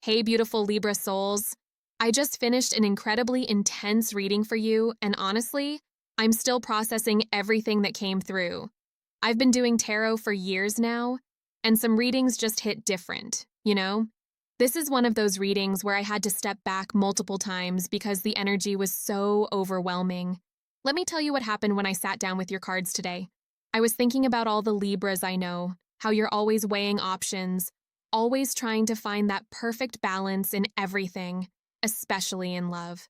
Hey, beautiful Libra souls. I just finished an incredibly intense reading for you, and honestly, I'm still processing everything that came through. I've been doing tarot for years now, and some readings just hit different, you know? This is one of those readings where I had to step back multiple times because the energy was so overwhelming. Let me tell you what happened when I sat down with your cards today. I was thinking about all the Libras I know, how you're always weighing options, always trying to find that perfect balance in everything, especially in love.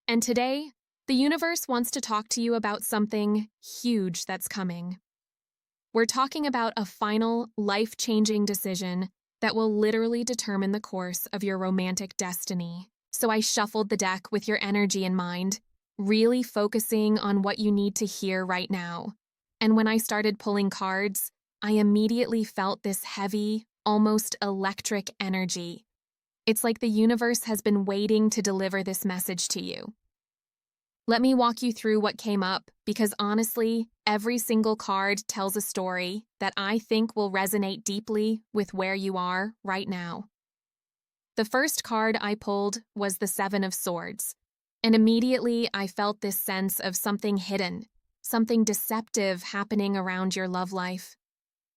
And today, the universe wants to talk to you about something huge that's coming. We're talking about a final, life-changing decision that will literally determine the course of your romantic destiny. So I shuffled the deck with your energy in mind, really focusing on what you need to hear right now. And when I started pulling cards, I immediately felt this heavy, almost electric energy. It's like the universe has been waiting to deliver this message to you. Let me walk you through what came up, because honestly, every single card tells a story that I think will resonate deeply with where you are right now. The first card I pulled was the Seven of Swords, and immediately I felt this sense of something hidden, something deceptive happening around your love life.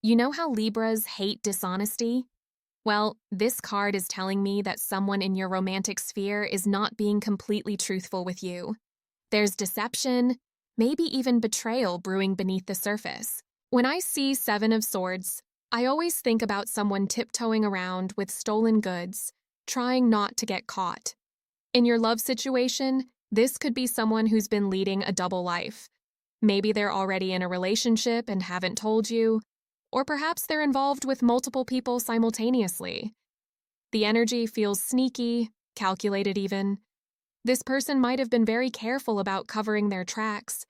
You know how Libras hate dishonesty? Well, this card is telling me that someone in your romantic sphere is not being completely truthful with you. There's deception, maybe even betrayal brewing beneath the surface. When I see Seven of Swords, I always think about someone tiptoeing around with stolen goods, trying not to get caught. In your love situation, this could be someone who's been leading a double life. Maybe they're already in a relationship and haven't told you, or perhaps they're involved with multiple people simultaneously. The energy feels sneaky, calculated even. This person might have been very careful about covering their tracks,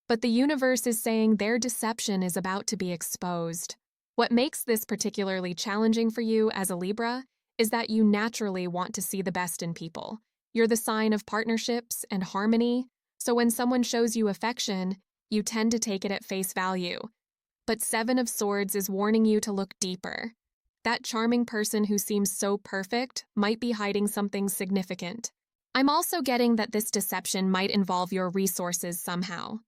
but the universe is saying their deception is about to be exposed. What makes this particularly challenging for you as a Libra is that you naturally want to see the best in people. You're the sign of partnerships and harmony, so when someone shows you affection, you tend to take it at face value. But Seven of Swords is warning you to look deeper. That charming person who seems so perfect might be hiding something significant. I'm also getting that this deception might involve your resources somehow.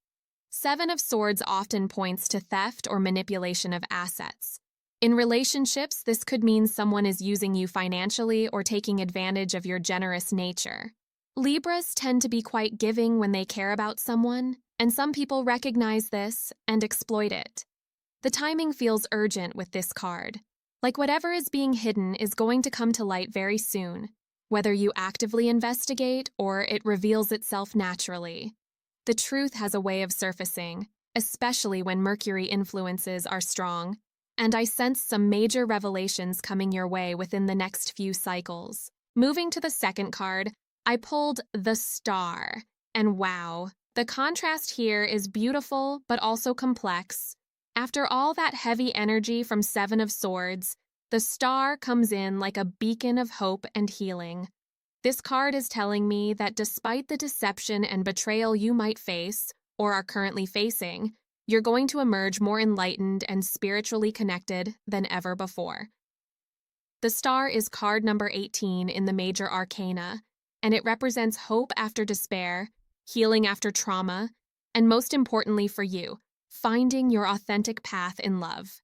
Seven of Swords often points to theft or manipulation of assets. In relationships, this could mean someone is using you financially or taking advantage of your generous nature. Libras tend to be quite giving when they care about someone, and some people recognize this and exploit it. The timing feels urgent with this card. Like whatever is being hidden is going to come to light very soon, whether you actively investigate or it reveals itself naturally. The truth has a way of surfacing, especially when Mercury influences are strong, and I sense some major revelations coming your way within the next few cycles. Moving to the second card, I pulled the Star, and wow, the contrast here is beautiful but also complex. After all that heavy energy from Seven of Swords, the Star comes in like a beacon of hope and healing. This card is telling me that despite the deception and betrayal you might face, or are currently facing, you're going to emerge more enlightened and spiritually connected than ever before. The Star is card number 18 in the major arcana, and it represents hope after despair, healing after trauma, and most importantly for you, finding your authentic path in love.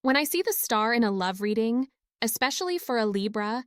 When I see the Star in a love reading, especially for a Libra,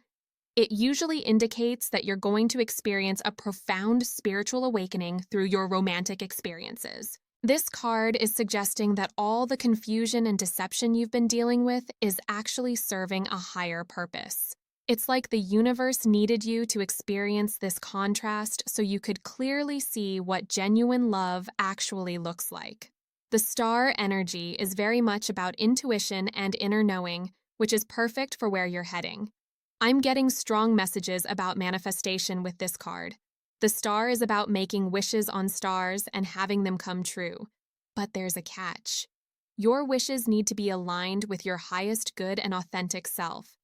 it usually indicates that you're going to experience a profound spiritual awakening through your romantic experiences. This card is suggesting that all the confusion and deception you've been dealing with is actually serving a higher purpose. It's like the universe needed you to experience this contrast so you could clearly see what genuine love actually looks like. The Star energy is very much about intuition and inner knowing, which is perfect for where you're heading. I'm getting strong messages about manifestation with this card. The Star is about making wishes on stars and having them come true. But there's a catch. Your wishes need to be aligned with your highest good and authentic self.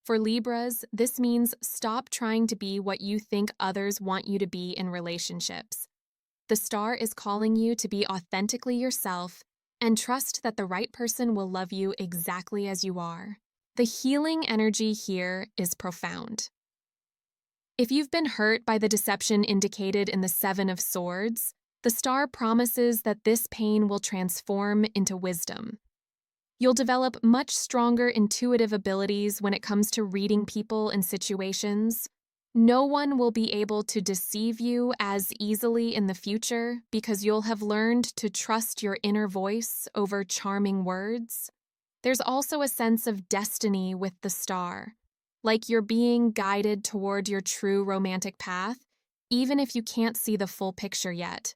For Libras, this means stop trying to be what you think others want you to be in relationships. The Star is calling you to be authentically yourself and trust that the right person will love you exactly as you are. The healing energy here is profound. If you've been hurt by the deception indicated in the Seven of Swords, the star promises that this pain will transform into wisdom. You'll develop much stronger intuitive abilities when it comes to reading people and situations. No one will be able to deceive you as easily in the future because you'll have learned to trust your inner voice over charming words. There's also a sense of destiny with the star, like you're being guided toward your true romantic path, even if you can't see the full picture yet.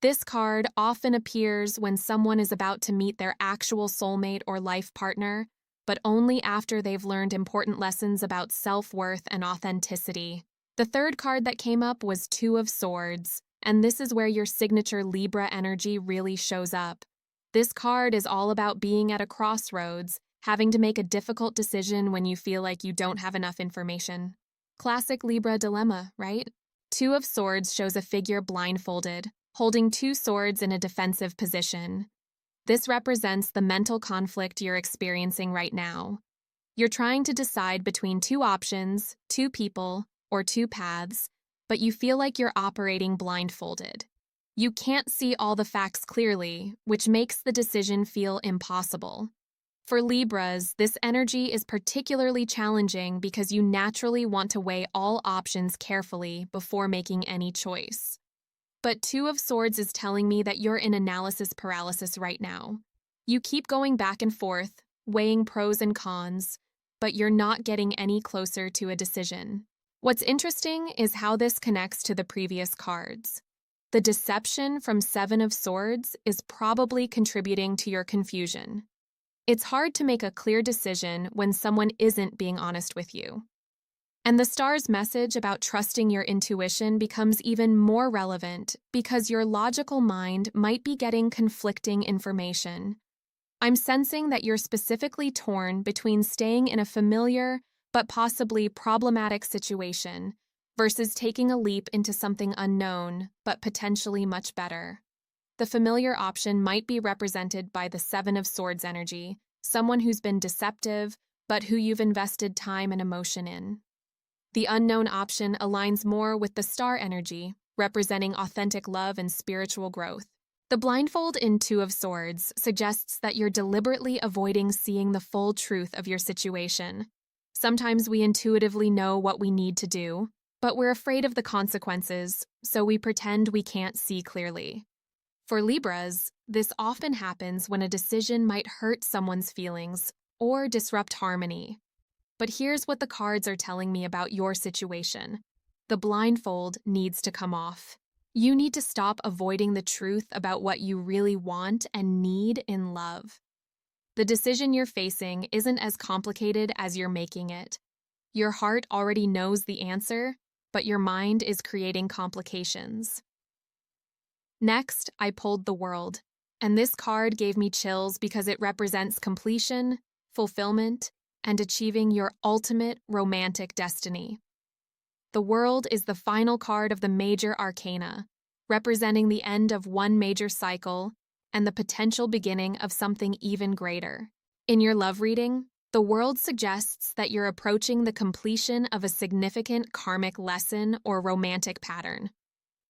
This card often appears when someone is about to meet their actual soulmate or life partner, but only after they've learned important lessons about self-worth and authenticity. The third card that came up was Two of Swords, and this is where your signature Libra energy really shows up. This card is all about being at a crossroads, having to make a difficult decision when you feel like you don't have enough information. Classic Libra dilemma, right? Two of Swords shows a figure blindfolded, holding two swords in a defensive position. This represents the mental conflict you're experiencing right now. You're trying to decide between two options, two people, or two paths, but you feel like you're operating blindfolded. You can't see all the facts clearly, which makes the decision feel impossible. For Libras, this energy is particularly challenging because you naturally want to weigh all options carefully before making any choice. But Two of Swords is telling me that you're in analysis paralysis right now. You keep going back and forth, weighing pros and cons, but you're not getting any closer to a decision. What's interesting is how this connects to the previous cards. The deception from Seven of Swords is probably contributing to your confusion. It's hard to make a clear decision when someone isn't being honest with you. And the star's message about trusting your intuition becomes even more relevant because your logical mind might be getting conflicting information. I'm sensing that you're specifically torn between staying in a familiar but possibly problematic situation versus taking a leap into something unknown but potentially much better. The familiar option might be represented by the Seven of Swords energy, someone who's been deceptive but who you've invested time and emotion in. The unknown option aligns more with the star energy, representing authentic love and spiritual growth. The blindfold in Two of Swords suggests that you're deliberately avoiding seeing the full truth of your situation. Sometimes we intuitively know what we need to do, but we're afraid of the consequences, so we pretend we can't see clearly. For Libras, this often happens when a decision might hurt someone's feelings or disrupt harmony. But here's what the cards are telling me about your situation. The blindfold needs to come off. You need to stop avoiding the truth about what you really want and need in love. The decision you're facing isn't as complicated as you're making it. Your heart already knows the answer, but your mind is creating complications. Next, I pulled the World, and this card gave me chills because it represents completion, fulfillment, and achieving your ultimate romantic destiny. The World is the final card of the major arcana, representing the end of one major cycle and the potential beginning of something even greater. In your love reading, the World suggests that you're approaching the completion of a significant karmic lesson or romantic pattern.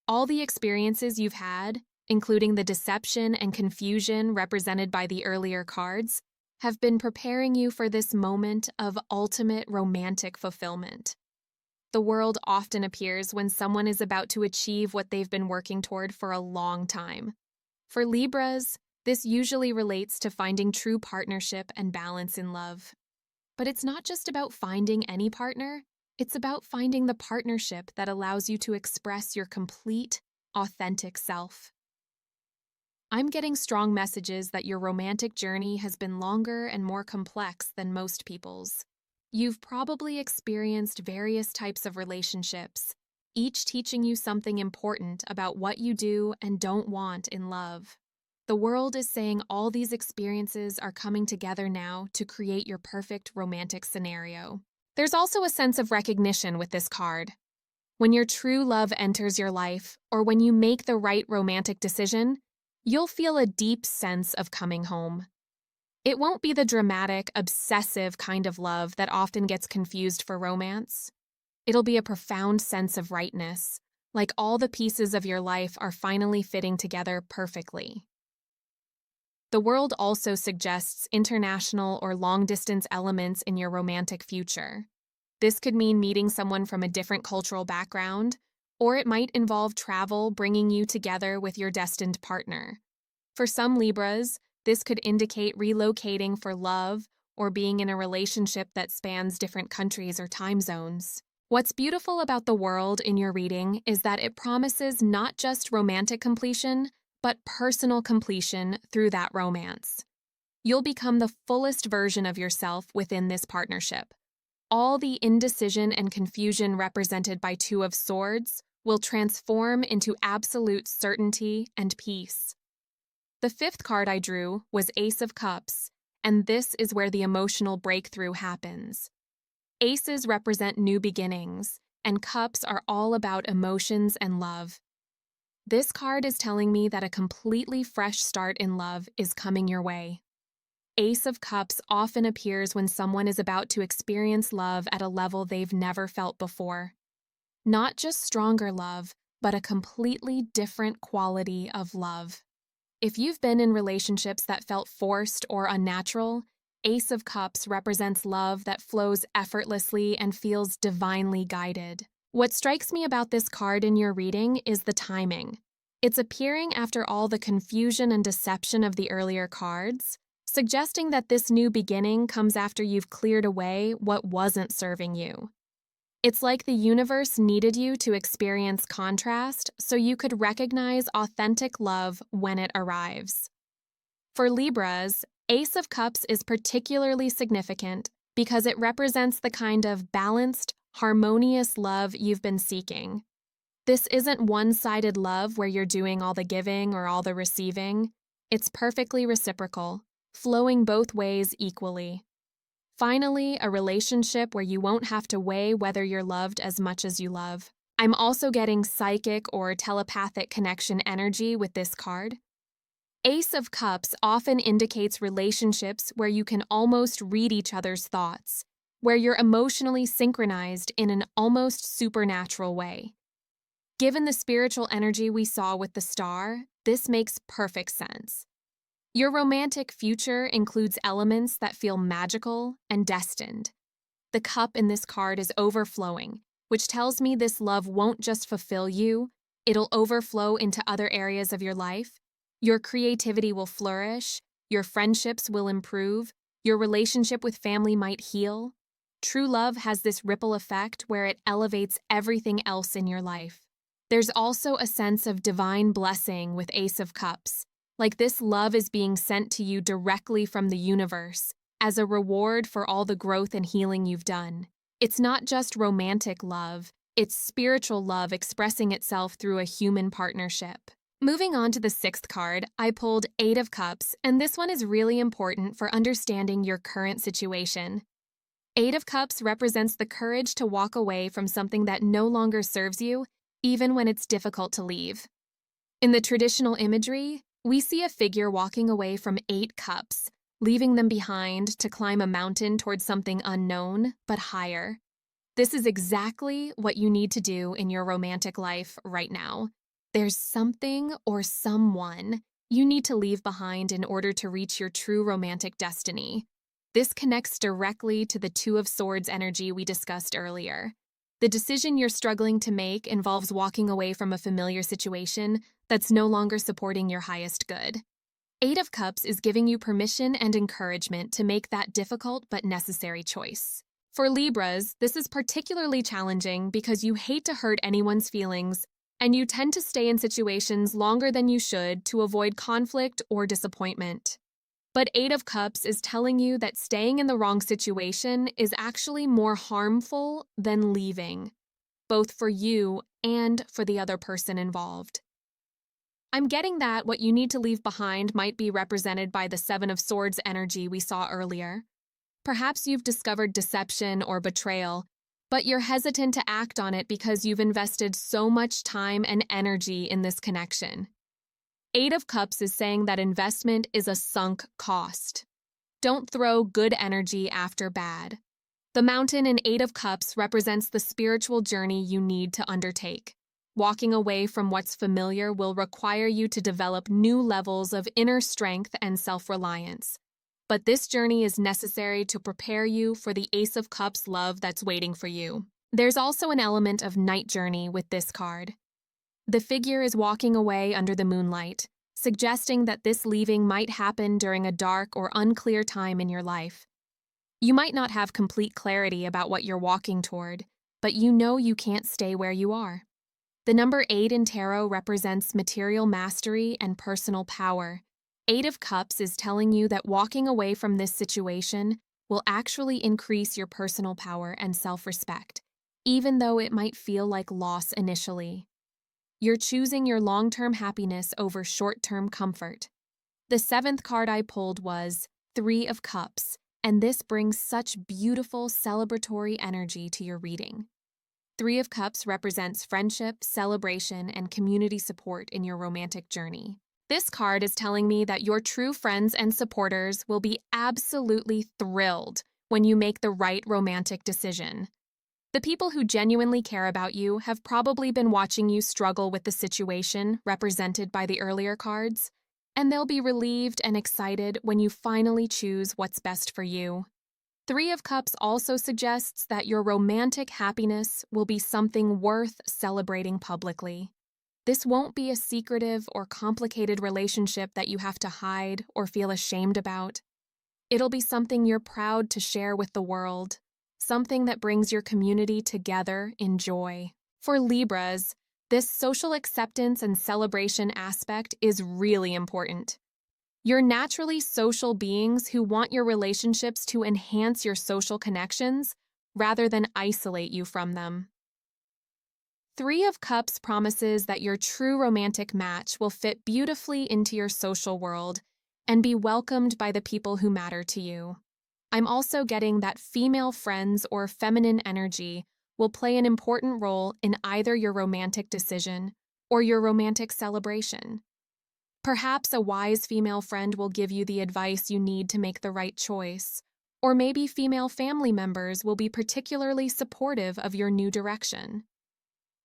All the experiences you've had, including the deception and confusion represented by the earlier cards, have been preparing you for this moment of ultimate romantic fulfillment. The World often appears when someone is about to achieve what they've been working toward for a long time. For Libras, this usually relates to finding true partnership and balance in love. But it's not just about finding any partner, it's about finding the partnership that allows you to express your complete, authentic self. I'm getting strong messages that your romantic journey has been longer and more complex than most people's. You've probably experienced various types of relationships, each teaching you something important about what you do and don't want in love. The World is saying all these experiences are coming together now to create your perfect romantic scenario. There's also a sense of recognition with this card. When your true love enters your life, or when you make the right romantic decision, you'll feel a deep sense of coming home. It won't be the dramatic, obsessive kind of love that often gets confused for romance. It'll be a profound sense of rightness, like all the pieces of your life are finally fitting together perfectly. The world also suggests international or long-distance elements in your romantic future. This could mean meeting someone from a different cultural background, or it might involve travel bringing you together with your destined partner. For some Libras, this could indicate relocating for love or being in a relationship that spans different countries or time zones. What's beautiful about the world in your reading is that it promises not just romantic completion, but personal completion through that romance. You'll become the fullest version of yourself within this partnership. All the indecision and confusion represented by Two of Swords will transform into absolute certainty and peace. The fifth card I drew was Ace of Cups, and this is where the emotional breakthrough happens. Aces represent new beginnings, and cups are all about emotions and love. This card is telling me that a completely fresh start in love is coming your way. Ace of Cups often appears when someone is about to experience love at a level they've never felt before. Not just stronger love, but a completely different quality of love. If you've been in relationships that felt forced or unnatural, Ace of Cups represents love that flows effortlessly and feels divinely guided. What strikes me about this card in your reading is the timing. It's appearing after all the confusion and deception of the earlier cards, suggesting that this new beginning comes after you've cleared away what wasn't serving you. It's like the universe needed you to experience contrast so you could recognize authentic love when it arrives. For Libras, Ace of Cups is particularly significant because it represents the kind of balanced, harmonious love you've been seeking. This isn't one-sided love where you're doing all the giving or all the receiving. It's perfectly reciprocal, flowing both ways equally. Finally, a relationship where you won't have to weigh whether you're loved as much as you love. I'm also getting psychic or telepathic connection energy with this card. Ace of Cups often indicates relationships where you can almost read each other's thoughts, where you're emotionally synchronized in an almost supernatural way. Given the spiritual energy we saw with the star, this makes perfect sense. Your romantic future includes elements that feel magical and destined. The cup in this card is overflowing, which tells me this love won't just fulfill you, it'll overflow into other areas of your life. Your creativity will flourish, your friendships will improve, your relationship with family might heal. True love has this ripple effect where it elevates everything else in your life. There's also a sense of divine blessing with Ace of Cups. Like this love is being sent to you directly from the universe as a reward for all the growth and healing you've done. It's not just romantic love, it's spiritual love expressing itself through a human partnership. Moving on to the sixth card, I pulled Eight of Cups, and this one is really important for understanding your current situation. Eight of Cups represents the courage to walk away from something that no longer serves you, even when it's difficult to leave. In the traditional imagery, we see a figure walking away from 8 cups, leaving them behind to climb a mountain towards something unknown, but higher. This is exactly what you need to do in your romantic life right now. There's something or someone you need to leave behind in order to reach your true romantic destiny. This connects directly to the Two of Swords energy we discussed earlier. The decision you're struggling to make involves walking away from a familiar situation that's no longer supporting your highest good. Eight of Cups is giving you permission and encouragement to make that difficult but necessary choice. For Libras, this is particularly challenging because you hate to hurt anyone's feelings, and you tend to stay in situations longer than you should to avoid conflict or disappointment. But Eight of Cups is telling you that staying in the wrong situation is actually more harmful than leaving, both for you and for the other person involved. I'm getting that what you need to leave behind might be represented by the Seven of Swords energy we saw earlier. Perhaps you've discovered deception or betrayal, but you're hesitant to act on it because you've invested so much time and energy in this connection. Eight of Cups is saying that investment is a sunk cost. Don't throw good energy after bad. The Mountain in Eight of Cups represents the spiritual journey you need to undertake. Walking away from what's familiar will require you to develop new levels of inner strength and self-reliance. But this journey is necessary to prepare you for the Ace of Cups love that's waiting for you. There's also an element of night journey with this card. The figure is walking away under the moonlight, suggesting that this leaving might happen during a dark or unclear time in your life. You might not have complete clarity about what you're walking toward, but you know you can't stay where you are. The number 8 in tarot represents material mastery and personal power. 8 of Cups is telling you that walking away from this situation will actually increase your personal power and self-respect, even though it might feel like loss initially. You're choosing your long-term happiness over short-term comfort. The 7th card I pulled was 3 of Cups, and this brings such beautiful celebratory energy to your reading. 3 of Cups represents friendship, celebration, and community support in your romantic journey. This card is telling me that your true friends and supporters will be absolutely thrilled when you make the right romantic decision. The people who genuinely care about you have probably been watching you struggle with the situation represented by the earlier cards, and they'll be relieved and excited when you finally choose what's best for you. 3 of Cups also suggests that your romantic happiness will be something worth celebrating publicly. This won't be a secretive or complicated relationship that you have to hide or feel ashamed about. It'll be something you're proud to share with the world, something that brings your community together in joy. For Libras, this social acceptance and celebration aspect is really important. You're naturally social beings who want your relationships to enhance your social connections rather than isolate you from them. 3 of Cups promises that your true romantic match will fit beautifully into your social world and be welcomed by the people who matter to you. I'm also getting that female friends or feminine energy will play an important role in either your romantic decision or your romantic celebration. Perhaps a wise female friend will give you the advice you need to make the right choice, or maybe female family members will be particularly supportive of your new direction.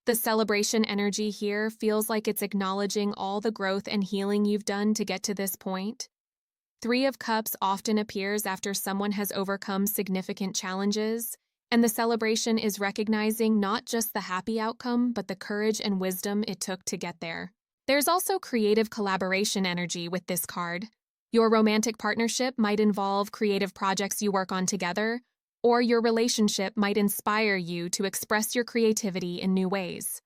The celebration energy here feels like it's acknowledging all the growth and healing you've done to get to this point. 3 of Cups often appears after someone has overcome significant challenges, and the celebration is recognizing not just the happy outcome, but the courage and wisdom it took to get there. There's also creative collaboration energy with this card. Your romantic partnership might involve creative projects you work on together, or your relationship might inspire you to express your creativity in new ways.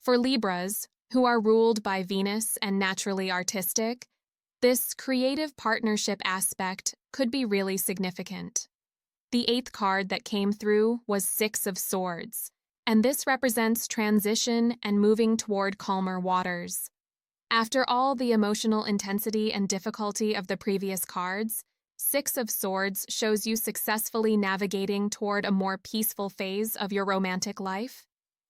For Libras, who are ruled by Venus and naturally artistic, this creative partnership aspect could be really significant. The 8th card that came through was 6 of Swords, and this represents transition and moving toward calmer waters. After all the emotional intensity and difficulty of the previous cards, 6 of Swords shows you successfully navigating toward a more peaceful phase of your romantic life.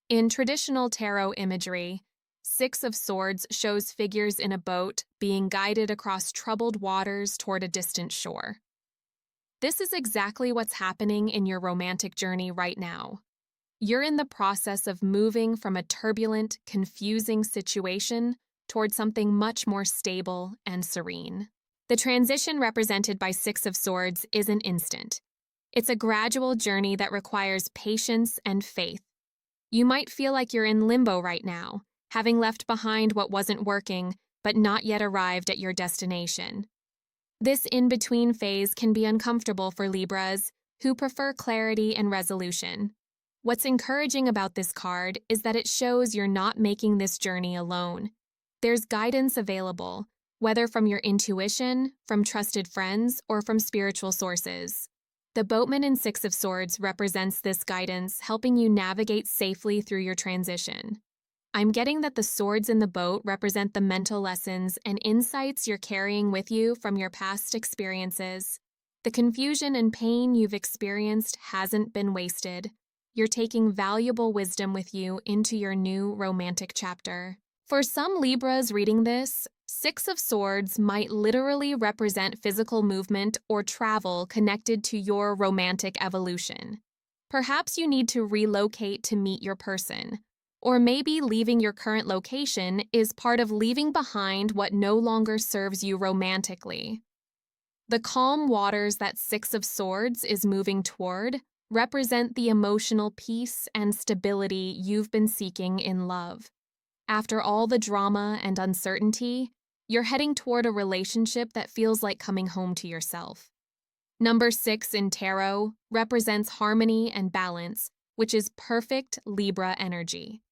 In traditional tarot imagery, 6 of Swords shows figures in a boat being guided across troubled waters toward a distant shore. This is exactly what's happening in your romantic journey right now. You're in the process of moving from a turbulent, confusing situation toward something much more stable and serene. The transition represented by 6 of Swords isn't instant. It's a gradual journey that requires patience and faith. You might feel like you're in limbo right now, having left behind what wasn't working, but not yet arrived at your destination. This in-between phase can be uncomfortable for Libras, who prefer clarity and resolution. What's encouraging about this card is that it shows you're not making this journey alone. There's guidance available, whether from your intuition, from trusted friends, or from spiritual sources. The boatman in 6 of Swords represents this guidance, helping you navigate safely through your transition. I'm getting that the swords in the boat represent the mental lessons and insights you're carrying with you from your past experiences. The confusion and pain you've experienced hasn't been wasted. You're taking valuable wisdom with you into your new romantic chapter. For some Libras reading this, Six of Swords might literally represent physical movement or travel connected to your romantic evolution. Perhaps you need to relocate to meet your person. Or maybe leaving your current location is part of leaving behind what no longer serves you romantically. The calm waters that Six of Swords is moving toward represent the emotional peace and stability you've been seeking in love. After all the drama and uncertainty, you're heading toward a relationship that feels like coming home to yourself. Number 6 in tarot represents harmony and balance, which is perfect Libra energy.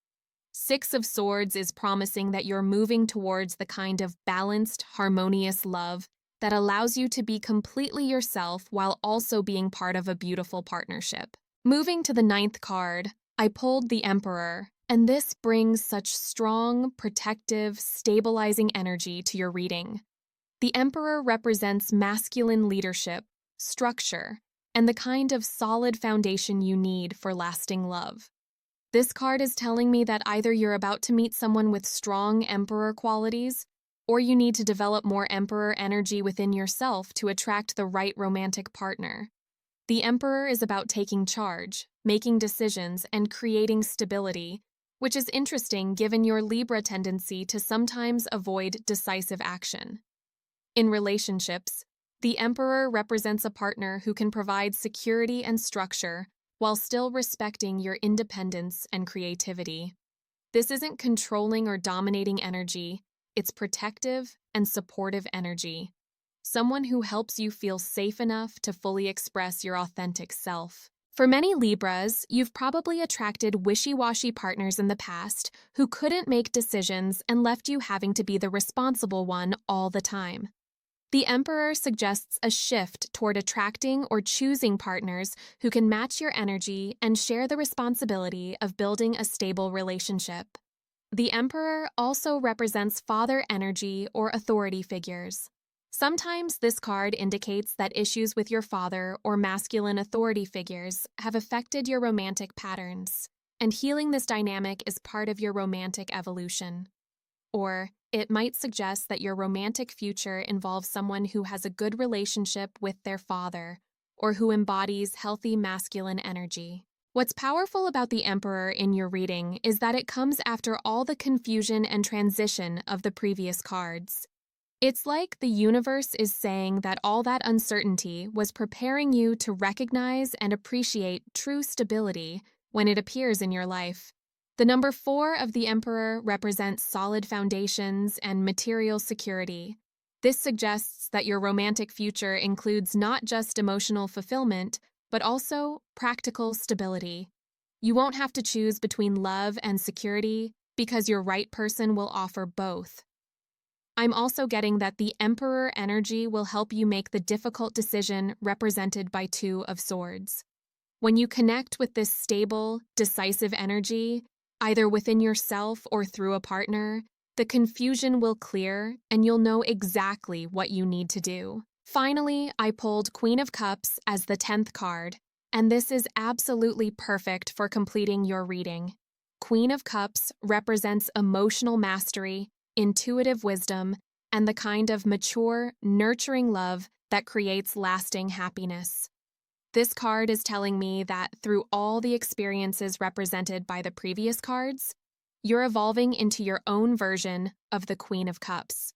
Six of Swords is promising that you're moving towards the kind of balanced, harmonious love that allows you to be completely yourself while also being part of a beautiful partnership. Moving to the 9th card, I pulled the Emperor, and this brings such strong, protective, stabilizing energy to your reading. The Emperor represents masculine leadership, structure, and the kind of solid foundation you need for lasting love. This card is telling me that either you're about to meet someone with strong Emperor qualities, or you need to develop more Emperor energy within yourself to attract the right romantic partner. The Emperor is about taking charge, making decisions, and creating stability, which is interesting given your Libra tendency to sometimes avoid decisive action. In relationships, the Emperor represents a partner who can provide security and structure while still respecting your independence and creativity. This isn't controlling or dominating energy, it's protective and supportive energy. Someone who helps you feel safe enough to fully express your authentic self. For many Libras, you've probably attracted wishy-washy partners in the past who couldn't make decisions and left you having to be the responsible one all the time. The Emperor suggests a shift toward attracting or choosing partners who can match your energy and share the responsibility of building a stable relationship. The Emperor also represents father energy or authority figures. Sometimes this card indicates that issues with your father or masculine authority figures have affected your romantic patterns, and healing this dynamic is part of your romantic evolution. Or it might suggest that your romantic future involves someone who has a good relationship with their father, or who embodies healthy masculine energy. What's powerful about the Emperor in your reading is that it comes after all the confusion and transition of the previous cards. It's like the universe is saying that all that uncertainty was preparing you to recognize and appreciate true stability when it appears in your life. The number 4 of the Emperor represents solid foundations and material security. This suggests that your romantic future includes not just emotional fulfillment, but also practical stability. You won't have to choose between love and security because your right person will offer both. I'm also getting that the Emperor energy will help you make the difficult decision represented by 2 of Swords. When you connect with this stable, decisive energy, either within yourself or through a partner, the confusion will clear and you'll know exactly what you need to do. Finally, I pulled Queen of Cups as the 10th card, and this is absolutely perfect for completing your reading. Queen of Cups represents emotional mastery, intuitive wisdom, and the kind of mature, nurturing love that creates lasting happiness. This card is telling me that through all the experiences represented by the previous cards, you're evolving into your own version of the Queen of Cups.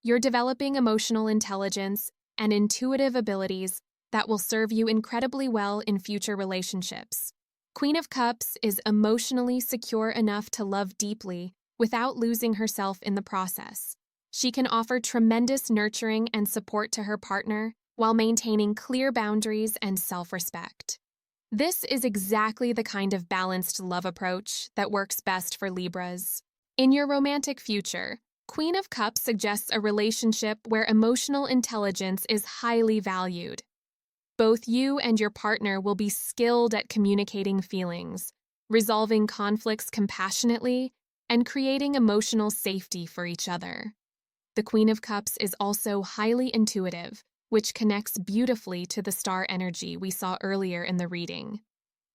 You're developing emotional intelligence and intuitive abilities that will serve you incredibly well in future relationships. Queen of Cups is emotionally secure enough to love deeply without losing herself in the process. She can offer tremendous nurturing and support to her partner while maintaining clear boundaries and self-respect. This is exactly the kind of balanced love approach that works best for Libras. In your romantic future, Queen of Cups suggests a relationship where emotional intelligence is highly valued. Both you and your partner will be skilled at communicating feelings, resolving conflicts compassionately, and creating emotional safety for each other. The Queen of Cups is also highly intuitive, which connects beautifully to the star energy we saw earlier in the reading.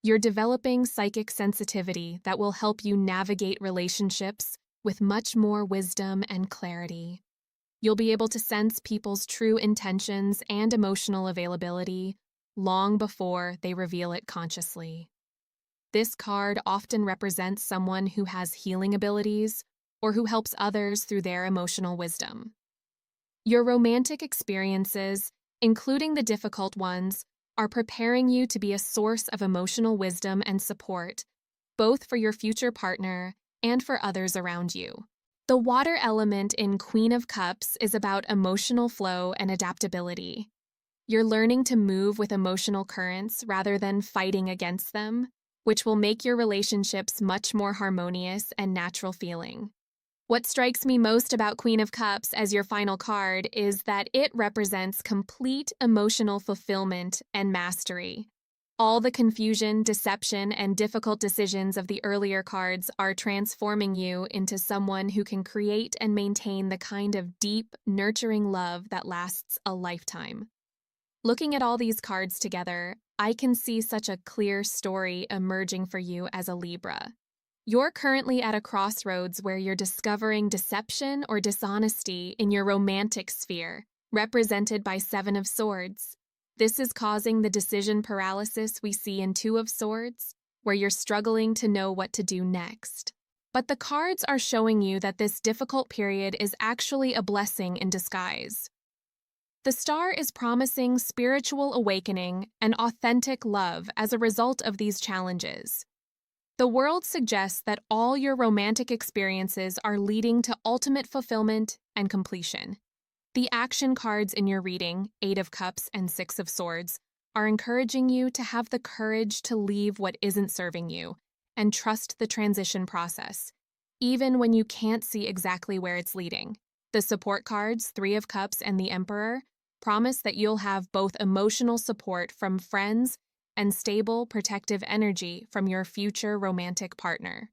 You're developing psychic sensitivity that will help you navigate relationships with much more wisdom and clarity. You'll be able to sense people's true intentions and emotional availability long before they reveal it consciously. This card often represents someone who has healing abilities or who helps others through their emotional wisdom. Your romantic experiences, including the difficult ones, are preparing you to be a source of emotional wisdom and support, both for your future partner and for others around you. The water element in Queen of Cups is about emotional flow and adaptability. You're learning to move with emotional currents rather than fighting against them, which will make your relationships much more harmonious and natural feeling. What strikes me most about Queen of Cups as your final card is that it represents complete emotional fulfillment and mastery. All the confusion, deception, and difficult decisions of the earlier cards are transforming you into someone who can create and maintain the kind of deep, nurturing love that lasts a lifetime. Looking at all these cards together, I can see such a clear story emerging for you as a Libra. You're currently at a crossroads where you're discovering deception or dishonesty in your romantic sphere, represented by Seven of Swords. This is causing the decision paralysis we see in Two of Swords, where you're struggling to know what to do next. But the cards are showing you that this difficult period is actually a blessing in disguise. The star is promising spiritual awakening and authentic love as a result of these challenges. The world suggests that all your romantic experiences are leading to ultimate fulfillment and completion. The action cards in your reading, Eight of Cups and Six of Swords, are encouraging you to have the courage to leave what isn't serving you and trust the transition process, even when you can't see exactly where it's leading. The support cards, Three of Cups and the Emperor, promise that you'll have both emotional support from friends and stable, protective energy from your future romantic partner.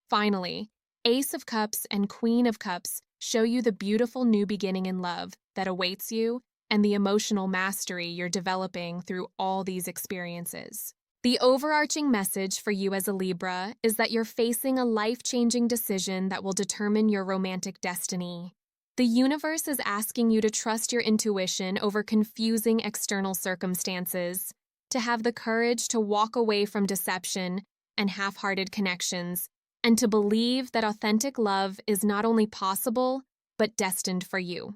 Finally, Ace of Cups and Queen of Cups show you the beautiful new beginning in love that awaits you and the emotional mastery you're developing through all these experiences. The overarching message for you as a Libra is that you're facing a life-changing decision that will determine your romantic destiny. The universe is asking you to trust your intuition over confusing external circumstances, to have the courage to walk away from deception and half-hearted connections, and to believe that authentic love is not only possible, but destined for you.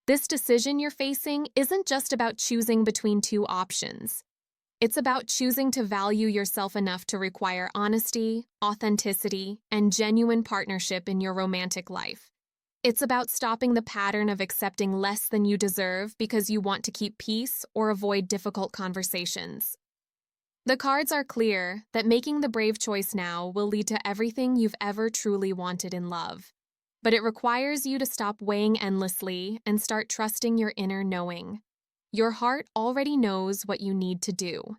This decision you're facing isn't just about choosing between two options. It's about choosing to value yourself enough to require honesty, authenticity, and genuine partnership in your romantic life. It's about stopping the pattern of accepting less than you deserve because you want to keep peace or avoid difficult conversations. The cards are clear that making the brave choice now will lead to everything you've ever truly wanted in love. But it requires you to stop weighing endlessly and start trusting your inner knowing. Your heart already knows what you need to do.